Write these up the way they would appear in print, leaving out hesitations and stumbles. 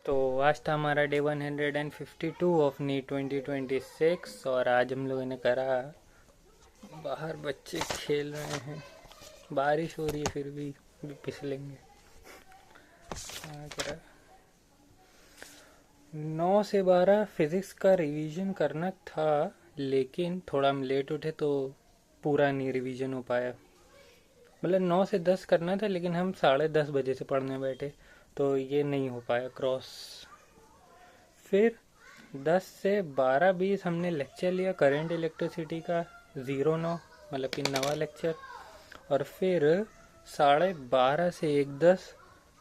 तो आज था हमारा डे 152 ऑफ नीट 2026 और आज हम लोगों ने करा। बाहर बच्चे खेल रहे हैं, बारिश हो रही है फिर भी फिसलेंगे। करा 9 से 12 फिजिक्स का रिवीजन करना था, लेकिन थोड़ा हम लेट उठे तो पूरा नहीं रिवीजन हो पाया। मतलब 9 से 10 करना था, लेकिन हम 10:30 बजे से पढ़ने बैठे तो ये नहीं हो पाया क्रॉस। फिर 10 से 12:20 हमने लेक्चर लिया करंट इलेक्ट्रिसिटी का 09, मतलब कि नवा लेक्चर। और फिर 12:30 से 1:10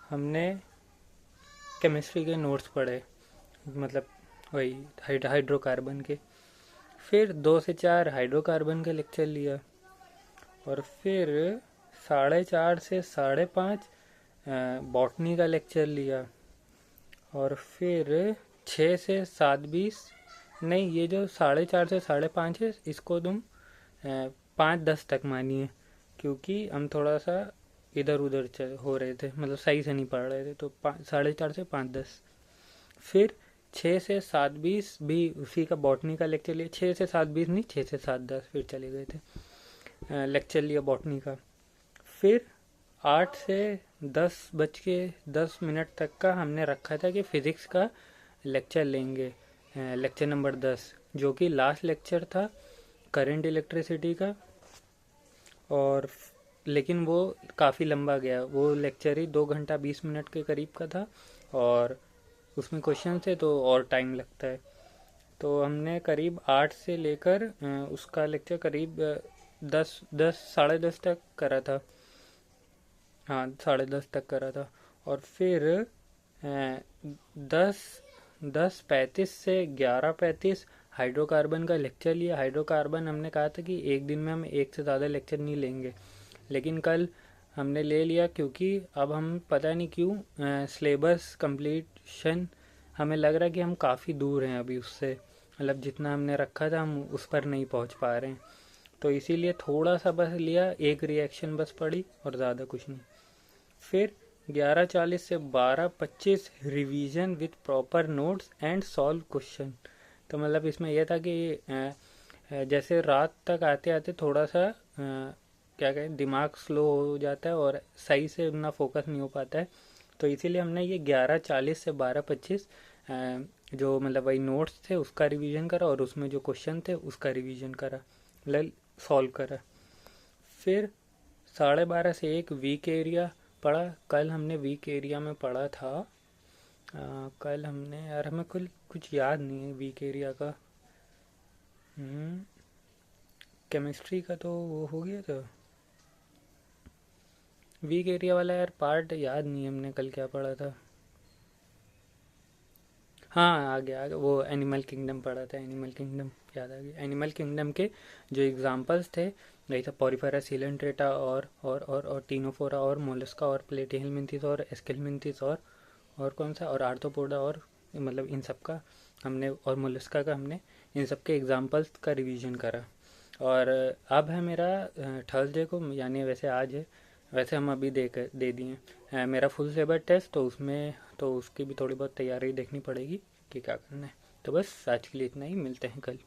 हमने केमिस्ट्री के नोट्स पढ़े, मतलब वही हाइड्रोकार्बन के। फिर 2 से 4 हाइड्रोकार्बन का लेक्चर लिया। और फिर 4:30 से 5:30 बॉटनी का लेक्चर लिया। और फिर 6 से 7:20 नहीं, ये जो 4:30 से 5:30 है इसको तुम 5:10 तक मानिए, क्योंकि हम थोड़ा सा इधर उधर हो रहे थे, मतलब सही से नहीं पढ़ रहे थे। तो 4:30 से 5:10। फिर 6 से 7:20 भी उसी का बॉटनी का लेक्चर लिया। 6 से 7:20 नहीं, 6 से 7:10 फिर चले गए थे, लेक्चर लिया बॉटनी का। फिर 8 से 10:10 तक का हमने रखा था कि फिजिक्स का लेक्चर लेंगे, लेक्चर नंबर 10, जो कि लास्ट लेक्चर था करंट इलेक्ट्रिसिटी का। और लेकिन वो काफ़ी लंबा गया, वो लेक्चर ही 2 घंटा 20 मिनट के करीब का था और उसमें क्वेश्चन थे तो और टाइम लगता है। तो हमने करीब 8 से लेकर उसका लेक्चर करीब 10 तक करा था। हाँ, 10:30 तक करा था। और फिर 10:35 से 11:35 हाइड्रोकार्बन का लेक्चर लिया। हाइड्रोकार्बन हमने कहा था कि एक दिन में हम एक से ज़्यादा लेक्चर नहीं लेंगे, लेकिन कल हमने ले लिया, क्योंकि अब हम पता नहीं क्यों सिलेबस कंप्लीशन हमें लग रहा है कि हम काफ़ी दूर हैं अभी उससे, मतलब जितना हमने रखा था हम उस पर नहीं पहुंच पा रहे हैं। तो इसीलिए थोड़ा सा बस लिया, एक रिएक्शन बस पढ़ी और ज़्यादा कुछ नहीं। फिर 11:40 से 12:25 revision with proper notes and solve question. तो मतलब इसमें यह था कि जैसे रात तक आते आते थोड़ा सा क्या कहें, दिमाग स्लो हो जाता है और सही से उतना फोकस नहीं हो पाता है। तो इसीलिए हमने ये 11:40 से 12:25 जो मतलब वही नोट्स थे उसका रिवीजन करा और उसमें जो क्वेश्चन थे उसका रिवीजन करा, मतलब सॉल्व करा। फिर 12:30 से 1 वीक एरिया पढ़ा। कल हमने वीक एरिया में पढ़ा था, कल हमने, यार हमें कुछ याद नहीं है वीक एरिया का। केमिस्ट्री का तो वो हो गया था, वीक एरिया वाला यार पार्ट याद नहीं है हमने कल क्या पढ़ा था। हाँ, आ गया वो एनिमल किंगडम पढ़ा था, एनिमल किंगडम याद आ गया। एनिमल किंगडम के जो एग्जांपल्स थे वही था पॉरीफेरा सिलेंट्रेटा और टीनोफोरा और मोलस्का और प्लेटिहेलमिंथेस और एस्केलमिंथेस और कौन सा, और आर्थ्रोपोडा, और मतलब इन सब का हमने, और मोलस्का का हमने इन सब के एग्जांपल्स का रिवीजन करा। और अब है मेरा थर्सडे को, यानी वैसे आज है, वैसे हम अभी दे दिए मेरा फुल सिलेबस टेस्ट, तो उसमें तो उसकी भी थोड़ी बहुत तैयारी देखनी पड़ेगी कि क्या करना है। तो बस आज के लिए इतना ही, मिलते हैं कल।